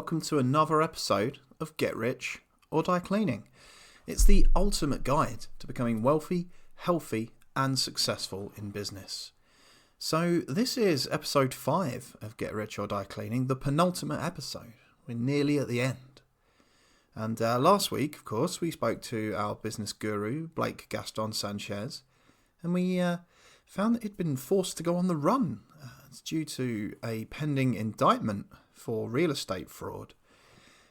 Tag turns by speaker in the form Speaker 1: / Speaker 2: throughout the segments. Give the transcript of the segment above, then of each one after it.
Speaker 1: welcome to another episode of Get Rich or Die Cleaning. It's the ultimate guide to becoming wealthy, healthy and successful in business. So this is episode 5 of Get Rich or Die Cleaning, the penultimate episode. We're nearly at the end. And last week, of course, we spoke to our business guru, Blake Gaston Sanchez, and we found that he'd been forced to go on the run. It's due to a pending indictment for real estate fraud.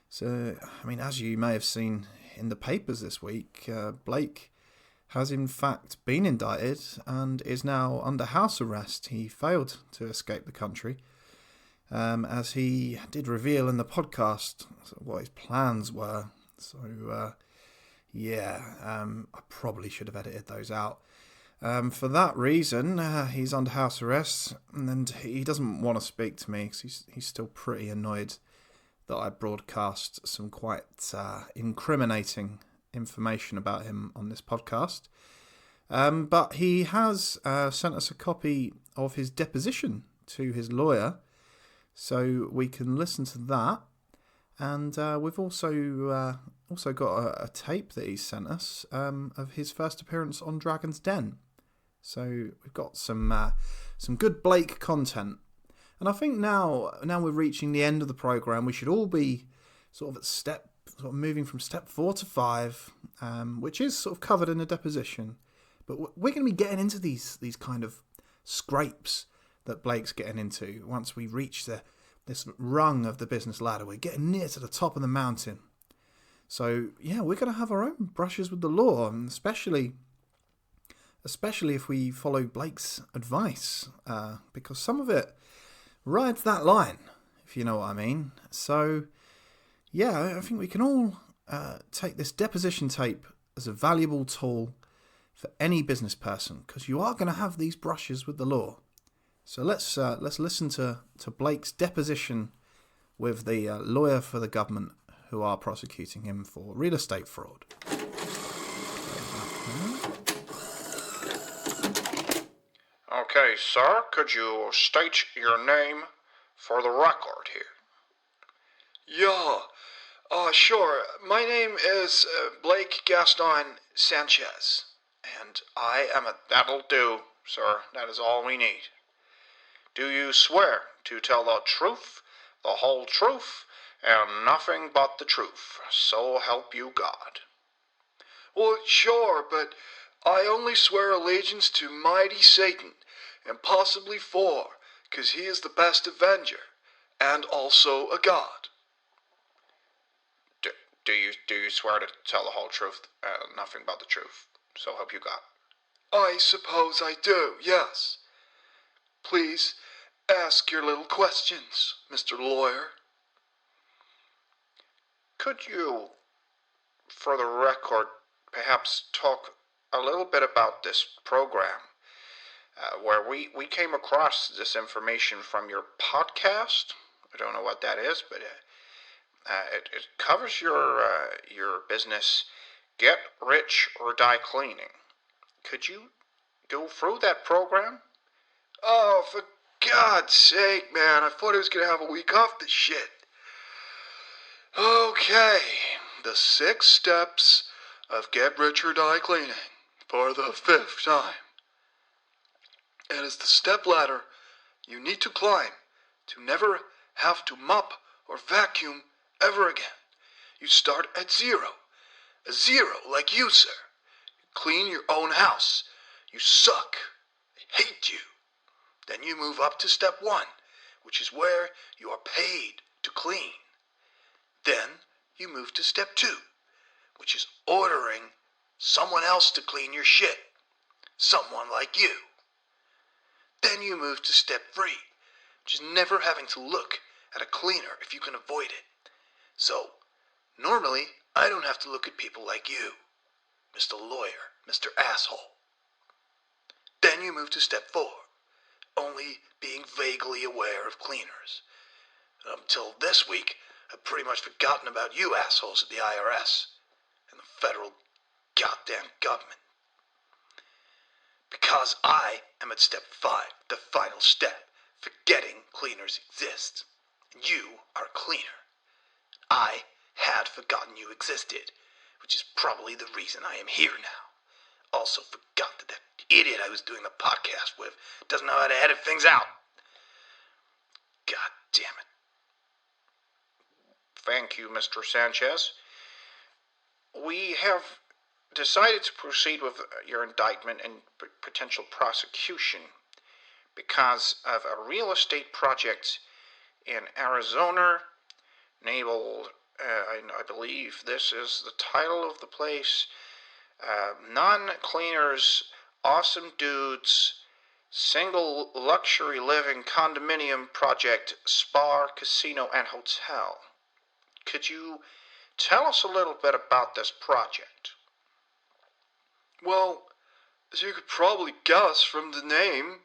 Speaker 1: So, as you may have seen in the papers this week, Blake has in fact been indicted and is now under house arrest. He failed to escape the country, as he did reveal in the podcast what his plans were. So, I probably should have edited those out. For that reason, he's under house arrest, and he doesn't want to speak to me because he's still pretty annoyed that I broadcast some quite incriminating information about him on this podcast. But he has sent us a copy of his deposition to his lawyer, so we can listen to that. And we've also got a tape that he sent us of his first appearance on Dragon's Den. So we've got some good Blake content, and I think now we're reaching the end of the program. We should all be sort of moving from step 4 to 5, which is sort of covered in the deposition. But we're going to be getting into these kind of scrapes that Blake's getting into once we reach this rung of the business ladder. We're getting near to the top of the mountain. So yeah, we're going to have our own brushes with the law, and especially if we follow Blake's advice, because some of it rides that line, if you know what I mean. So, yeah, I think we can all take this deposition tape as a valuable tool for any business person, because you are going to have these brushes with the law. So let's listen to Blake's deposition with the lawyer for the government who are prosecuting him for real estate fraud.
Speaker 2: Okay, sir, could you state your name for the record here?
Speaker 3: Yeah, sure. My name is Blake Gaston Sanchez, and I am a...
Speaker 2: That'll do, sir. That is all we need. Do you swear to tell the truth, the whole truth, and nothing but the truth, so help you God?
Speaker 3: Well, sure, but I only swear allegiance to mighty Satan, and possibly 4, 'cause he is the best avenger, and also a god.
Speaker 2: Do you swear to tell the whole truth, nothing but the truth, so help you God?
Speaker 3: I suppose I do, yes. Please ask your little questions, Mr. Lawyer.
Speaker 2: Could you, for the record, perhaps talk a little bit about this program, where we came across this information from your podcast? I don't know what that is, but it covers your business, Get Rich or Die Cleaning. Could you go through that program?
Speaker 3: Oh, for God's sake, man, I thought I was going to have a week off this shit. Okay, the 6 steps of Get Rich or Die Cleaning for the 5th time. It is the step ladder you need to climb to never have to mop or vacuum ever again. You start at 0. A 0 like you, sir. You clean your own house. You suck. I hate you. Then you move up to step 1, which is where you are paid to clean. Then you move to step 2, which is ordering someone else to clean your shit. Someone like you. Then you move to step 3, which is never having to look at a cleaner if you can avoid it. So, normally, I don't have to look at people like you, Mr. Lawyer, Mr. Asshole. Then you move to step 4, only being vaguely aware of cleaners. Until this week, I've pretty much forgotten about you assholes at the IRS and the federal goddamn government. Because I am at step 5, the final step, forgetting cleaners exist. And you are a cleaner. I had forgotten you existed, which is probably the reason I am here now. Also forgot that idiot I was doing the podcast with doesn't know how to edit things out. God damn it.
Speaker 2: Thank you, Mr. Sanchez. We have decided to proceed with your indictment and potential prosecution because of a real estate project in Arizona, labeled, I believe this is the title of the place, Non-Cleaners, Awesome Dudes, Single Luxury Living Condominium Project, Spa, Casino, and Hotel. Could you tell us a little bit about this project?
Speaker 3: Well, as you could probably guess from the name,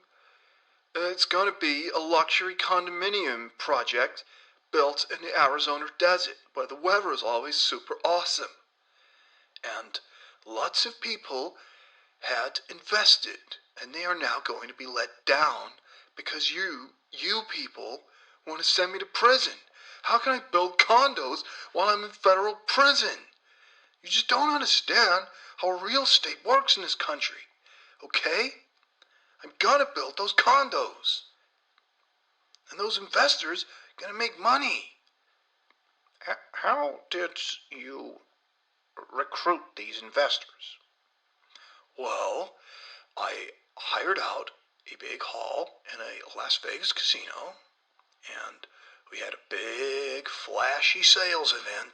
Speaker 3: it's going to be a luxury condominium project built in the Arizona desert, where the weather is always super awesome. And lots of people had invested, and they are now going to be let down because you people want to send me to prison. How can I build condos while I'm in federal prison? You just don't understand how real estate works in this country, okay? I'm gonna build those condos. And those investors are gonna make money.
Speaker 2: How did you recruit these investors?
Speaker 3: Well, I hired out a big hall in a Las Vegas casino, and we had a big flashy sales event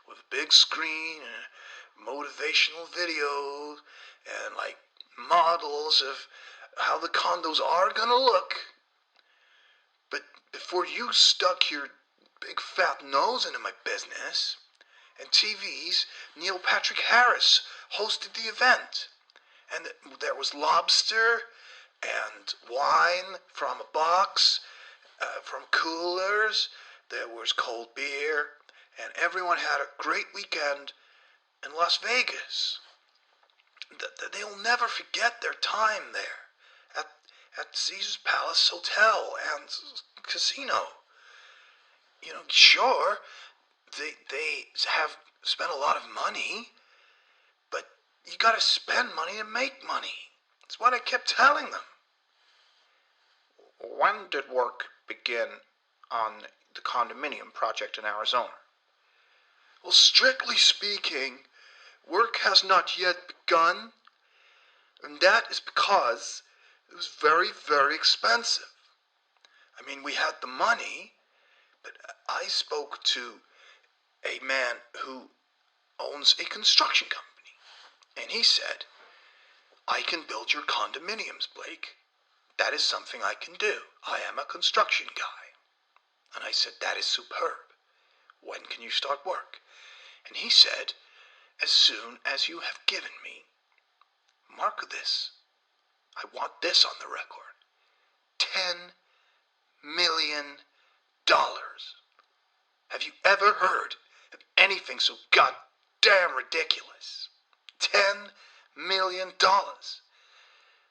Speaker 3: with a big screen and motivational videos and like models of how the condos are gonna look. But before you stuck your big fat nose into my business, and TV's Neil Patrick Harris hosted the event, and there was lobster and wine from a box, from coolers, there was cold beer, and everyone had a great weekend in Las Vegas. They'll never forget their time there at Caesar's Palace Hotel and Casino. You know, sure, they have spent a lot of money, but you gotta spend money to make money. That's what I kept telling them.
Speaker 2: When did work begin on the condominium project in Arizona?
Speaker 3: Well, strictly speaking, work has not yet begun, and that is because it was very, very expensive. I mean, we had the money, but I spoke to a man who owns a construction company, and he said, I can build your condominiums, Blake. That is something I can do. I am a construction guy. And I said, that is superb. When can you start work? And he said, as soon as you have given me, mark this, I want this on the record, $10 million. Have you ever heard of anything so goddamn ridiculous? $10 million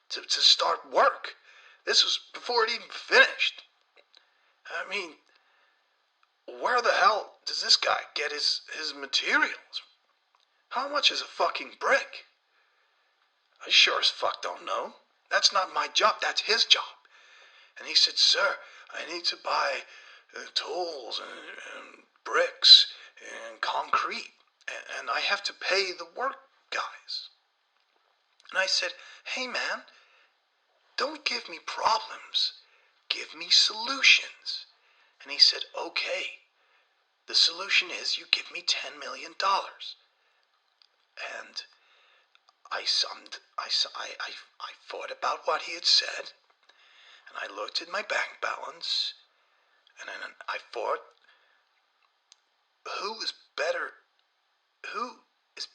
Speaker 3: to start work. This was before it even finished. I mean, where the hell does this guy get his materials? How much is a fucking brick? I sure as fuck don't know. That's not my job, that's his job. And he said, sir, I need to buy tools and bricks and concrete, and I have to pay the work guys. And I said, hey man, don't give me problems, give me solutions. And he said, okay, the solution is you give me $10 million. And I thought about what he had said, and I looked at my bank balance, and then I thought, who is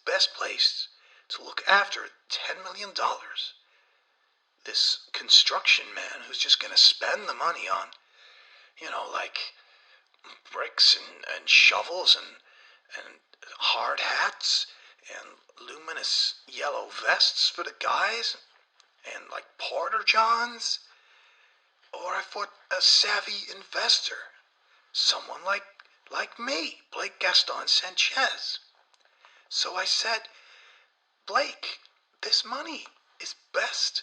Speaker 3: best placed to look after $10 million? This construction man who's just going to spend the money on, like bricks and shovels and hard hats and luminous yellow vests for the guys and like porter johns. Or I thought a savvy investor, someone like
Speaker 2: like me, Blake Gaston Sanchez. So I said, Blake, this money is best,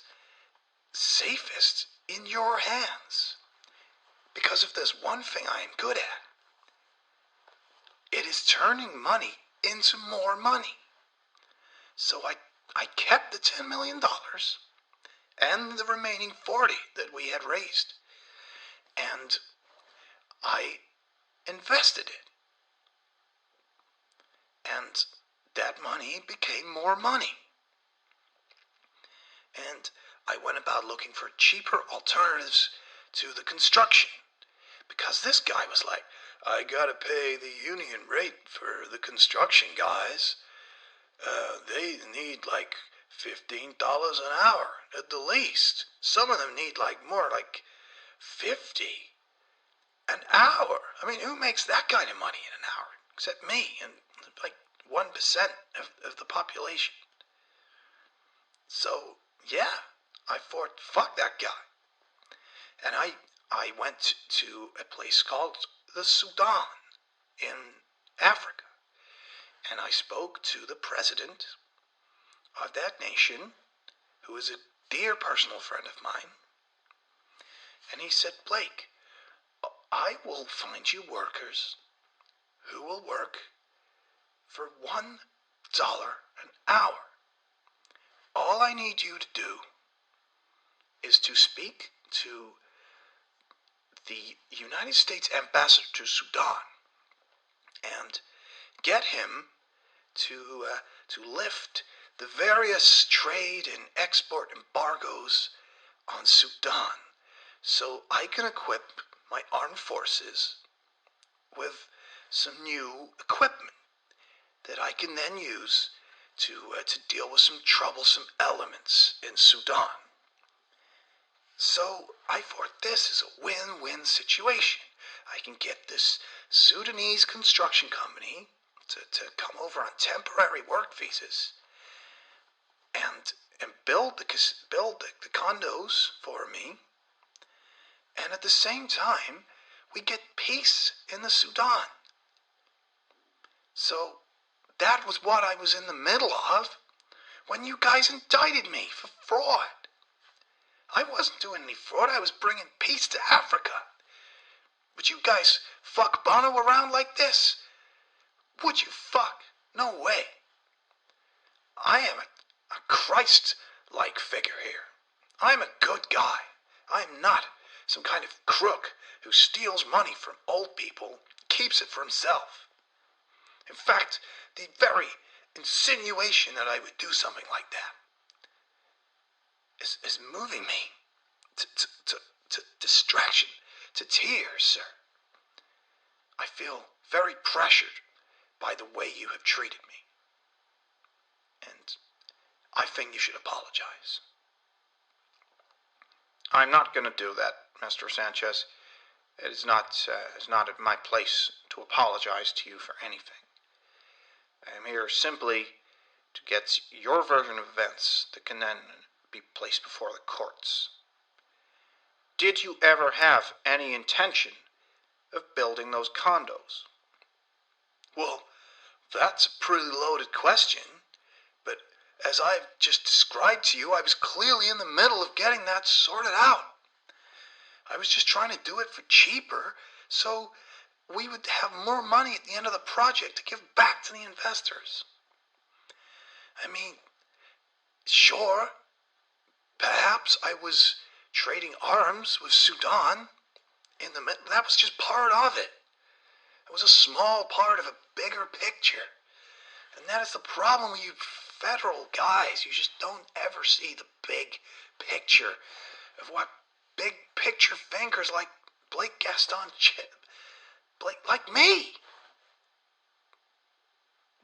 Speaker 2: safest in your hands. Because if there's one thing I am good at, it is turning money into more money. So I kept the $10 million and the remaining 40 that we had raised, and I invested it. And that money became more money. And I went about looking for cheaper alternatives to the construction, because this guy was like, I gotta pay the union rate for the construction guys. They need like $15 an hour at the least. Some of them need like more, like 50 an hour. I mean, who makes that kind of money in an hour? Except me and like 1% of the population. So, yeah, I thought, fuck that guy. And I went to a place called the Sudan in Africa. And I spoke to the president of that nation, who is a dear personal friend of mine. And he said, Blake, I will find you workers who will work for $1 an hour. All I need you to do is to speak to the United States ambassador to Sudan and get him to lift the various trade and export embargoes on Sudan, so I can equip my armed forces with some new equipment that I can then use to deal with some troublesome elements in Sudan. So I thought this is a win-win situation. I can get this Sudanese construction company to come over on temporary work visas and build the condos for me, and at the same time we get peace in the Sudan. So that was what I was in the middle of when you guys indicted me for fraud. I wasn't doing any fraud, I was bringing peace to Africa. Would you guys fuck Bono around like this? Would you fuck? No way. I am a Christ-like figure here. I'm a good guy. I'm not some kind of crook who steals money from old people, keeps it for himself. In fact, the very insinuation that I would do something like that is moving me to distraction, to tears, sir. I feel very pressured by the way you have treated me. And I think you should apologize.
Speaker 4: I'm not going to do that, Mr. Sanchez. It is not at my place to apologize to you for anything. I am here simply to get your version of events that can then be placed before the courts. Did you ever have any intention of building those condos?
Speaker 2: Well, that's a pretty loaded question, but as I've just described to you, I was clearly in the middle of getting that sorted out. I was just trying to do it for cheaper, so we would have more money at the end of the project to give back to the investors. I mean, sure, perhaps I was trading arms with Sudan in the middle. That was just part of it. It was a small part of a bigger picture. And that is the problem with you federal guys. You just don't ever see the big picture of what big picture thinkers like Blake Gaston Blake, like me.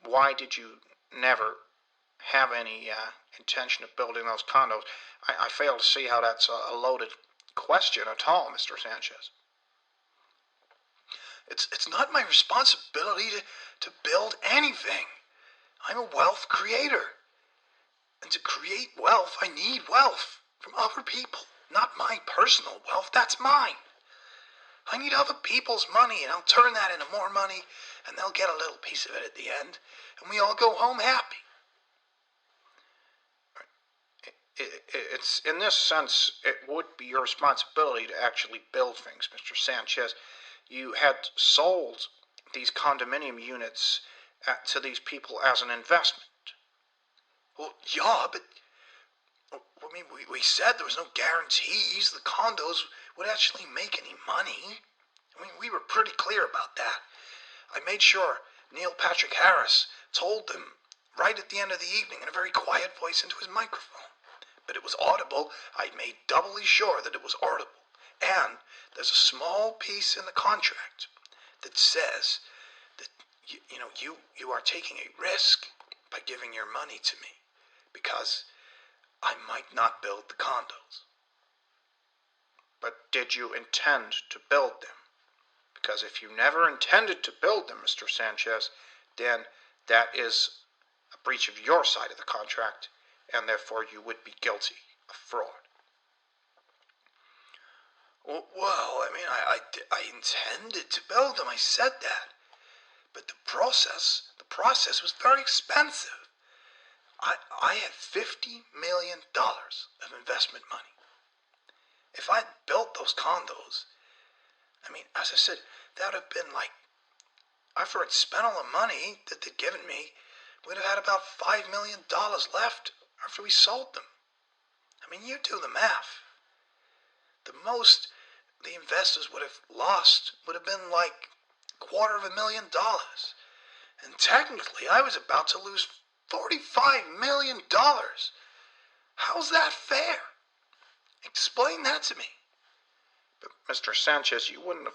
Speaker 4: Why did you never have any intention of building those condos? I fail to see how that's a loaded question at all, Mr. Sanchez.
Speaker 2: It's not my responsibility to build anything. I'm a wealth creator. And to create wealth, I need wealth from other people. Not my personal wealth, that's mine.
Speaker 3: I need other people's money, and I'll turn that into more money, and they'll get a little piece of it at the end, and we all go home happy.
Speaker 2: It's in this sense, it would be your responsibility to actually build things, Mr. Sanchez. You had sold these condominium units to these people as an investment.
Speaker 3: Well, yeah, but I mean, we said there was no guarantees the condos would actually make any money. I mean, we were pretty clear about that. I made sure Neil Patrick Harris told them right at the end of the evening in a very quiet voice into his microphone. But it was audible. I made doubly sure that it was audible. And there's a small piece in the contract that says that you are taking a risk by giving your money to me because I might not build the condos.
Speaker 2: But did you intend to build them? Because if you never intended to build them, Mr. Sanchez, then that is a breach of your side of the contract, and therefore you would be guilty of fraud.
Speaker 3: Well, I mean, I intended to build them. I said that. But the process was very expensive. I had $50 million of investment money. If I'd built those condos, I mean, as I said, that would have been like, after I'd spent all the money that they'd given me, we'd have had about $5 million left after we sold them. I mean, you do the math. The most the investors would have lost would have been like $250,000. And technically, I was about to lose $45 million. How's that fair? Explain that to me.
Speaker 2: But Mr. Sanchez, you wouldn't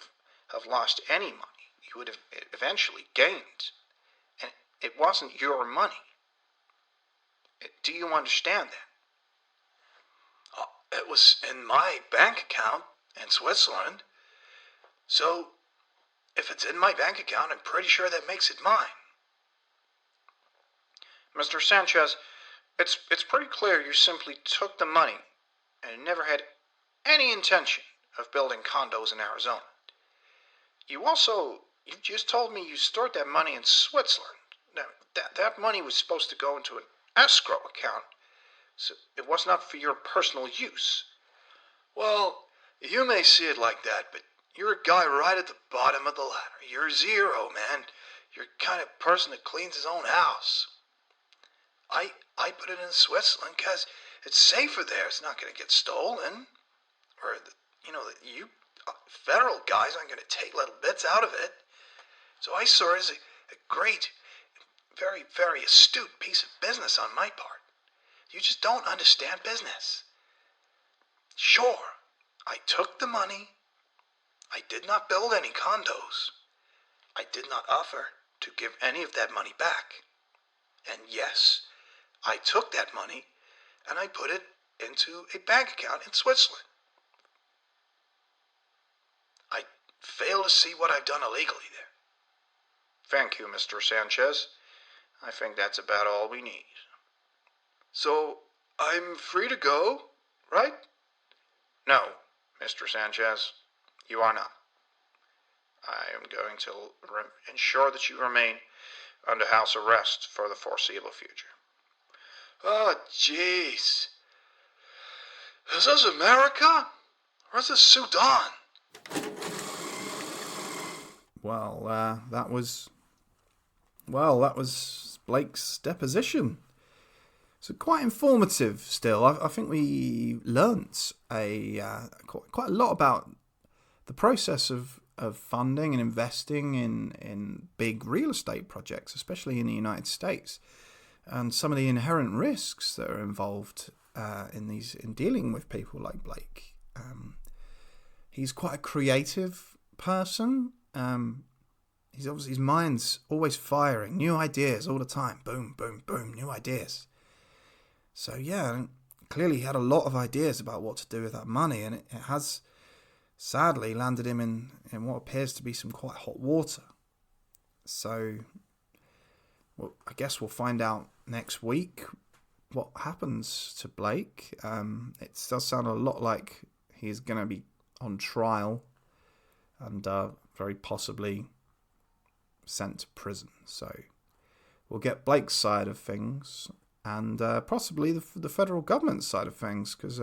Speaker 2: have lost any money. You would have eventually gained. And it wasn't your money. Do you understand that?
Speaker 3: It was in my bank account in Switzerland. So, if it's in my bank account, I'm pretty sure that makes it mine.
Speaker 2: Mr. Sanchez, it's pretty clear you simply took the money and never had any intention of building condos in Arizona. You just told me you stored that money in Switzerland. Now, that money was supposed to go into an escrow account, so it was not for your personal use.
Speaker 3: Well, you may see it like that, but you're a guy right at the bottom of the ladder. You're zero, man. You're the kind of person that cleans his own house. I put it in Switzerland because it's safer there. It's not going to get stolen. Or, you federal guys aren't going to take little bits out of it. So I saw it as a great, very, very astute piece of business on my part. You just don't understand business. Sure, I took the money. I did not build any condos. I did not offer to give any of that money back. And yes, I took that money and I put it into a bank account in Switzerland. I fail to see what I've done illegally there.
Speaker 2: Thank you, Mr. Sanchez. I think that's about all we need.
Speaker 3: So, I'm free to go, right?
Speaker 2: No, Mr. Sanchez, you are not. I am going to ensure that you remain under house arrest for the foreseeable future.
Speaker 3: Oh, jeez. Is this America? Or is this Sudan?
Speaker 1: Well, that was Blake's deposition. So quite informative still. I think we learnt quite a lot about the process of funding and investing in big real estate projects, especially in the United States, and some of the inherent risks that are involved in dealing with people like Blake. He's quite a creative person. His mind's always firing, new ideas all the time. Boom, boom, boom, new ideas. So yeah, clearly he had a lot of ideas about what to do with that money, and it has sadly landed him in what appears to be some quite hot water. So, well, I guess we'll find out next week what happens to Blake. It does sound a lot like he's going to be on trial and very possibly sent to prison. So we'll get Blake's side of things and possibly the federal government's side of things, because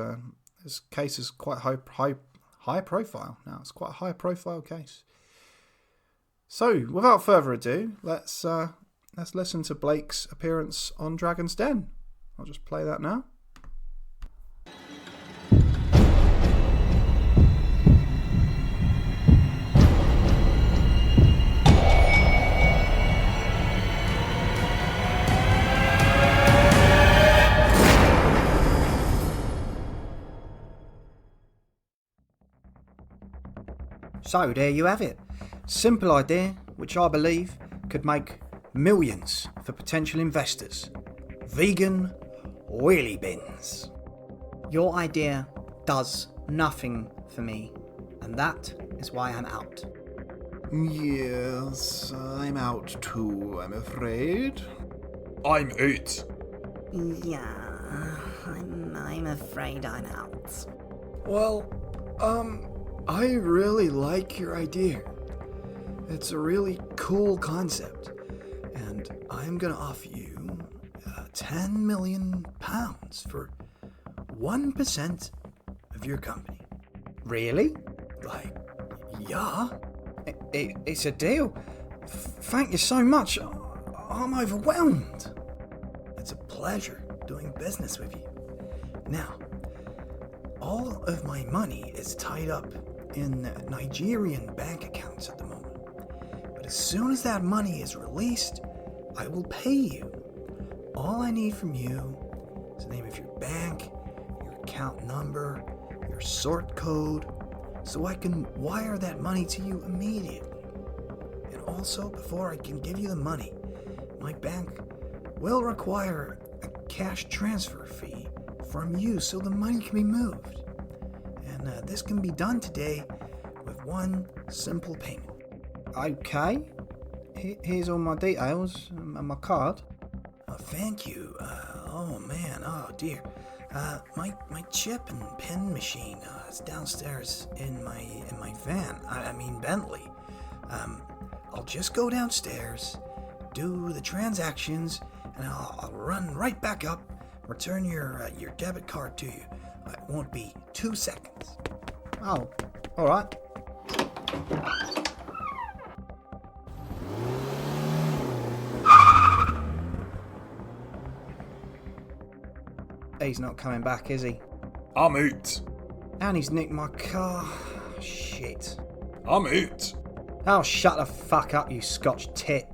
Speaker 1: this case is quite high profile now. It's quite a high profile case. So without further ado, let's listen to Blake's appearance on Dragon's Den. I'll just play that now.
Speaker 5: So there you have it. Simple idea, which I believe could make millions for potential investors. Vegan wheelie bins. Your idea does nothing for me, and that is why I'm out.
Speaker 1: Yes, I'm out too, I'm afraid.
Speaker 3: I'm out.
Speaker 6: Yeah, I'm afraid I'm out.
Speaker 1: Well, I really like your idea. It's a really cool concept, and I'm gonna offer you £10 million for 1% of your company.
Speaker 5: Really?
Speaker 1: Like, yeah.
Speaker 5: It's a deal. Thank you so much. I'm overwhelmed.
Speaker 1: It's a pleasure doing business with you. Now, all of my money is tied up in Nigerian bank accounts at the moment. But as soon as that money is released, I will pay you. All I need from you is the name of your bank, your account number, your sort code, so I can wire that money to you immediately. And also, before I can give you the money, my bank will require a cash transfer fee from you so the money can be moved. And this can be done today with one simple payment.
Speaker 5: Okay. Here's all my details and my card.
Speaker 1: Thank you. Oh man, oh dear. My chip and pen machine is downstairs in my van. I mean Bentley. I'll just go downstairs, do the transactions, and I'll run right back up, return your debit card to you. It won't be 2 seconds.
Speaker 5: Oh, all right. He's not coming back, is he?
Speaker 3: I'm out.
Speaker 5: And he's nicked my car. Shit.
Speaker 3: I'm out.
Speaker 5: Oh, shut the fuck up, you Scotch tit.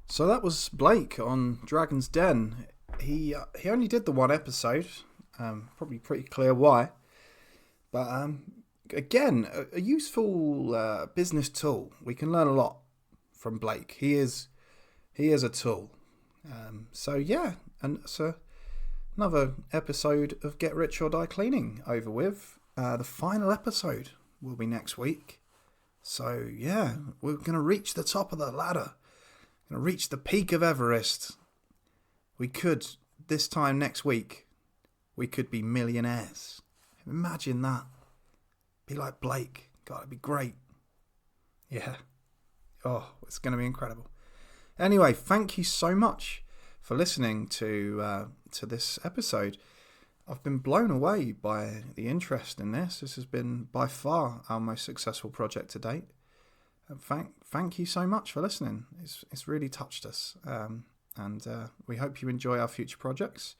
Speaker 1: So that was Blake on Dragon's Den. He only did the one episode. Probably pretty clear why. But again, a useful business tool. We can learn a lot from Blake. He is a tool. So yeah, and so another episode of Get Rich or Die Cleaning over with. The final episode will be next week. So yeah, we're gonna reach the top of the ladder. Gonna reach the peak of Everest. We could, this time next week, we could be millionaires. Imagine that. Be like Blake. God, it'd be great. Yeah. Oh, it's gonna be incredible. Anyway, thank you so much for listening to this episode. I've been blown away by the interest in this. This has been by far our most successful project to date. Thank you so much for listening. It's really touched us, and we hope you enjoy our future projects.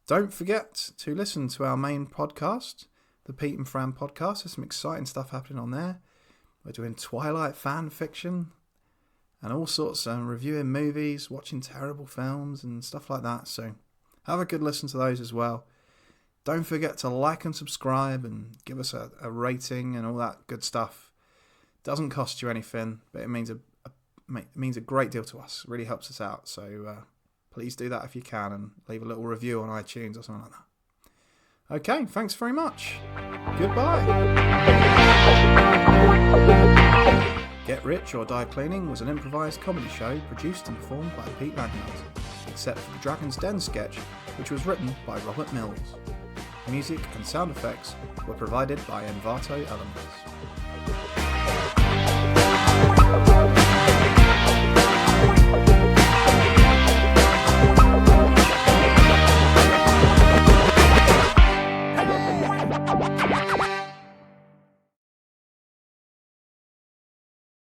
Speaker 1: Don't forget to listen to our main podcast, the Pete and Fran podcast. There's some exciting stuff happening on there. We're doing Twilight fan fiction and all sorts, reviewing movies, watching terrible films and stuff like that. So have a good listen to those as well. Don't forget to like and subscribe and give us a rating and all that good stuff. Doesn't cost you anything, but it means a great deal to us. It really helps us out. So please do that if you can, and leave a little review on iTunes or something like that. Okay, thanks very much. Goodbye. Get Rich or Die Cleaning was an improvised comedy show produced and performed by Pete Langhouse, except for the Dragon's Den sketch, which was written by Robert Mills. Music and sound effects were provided by Envato Elements.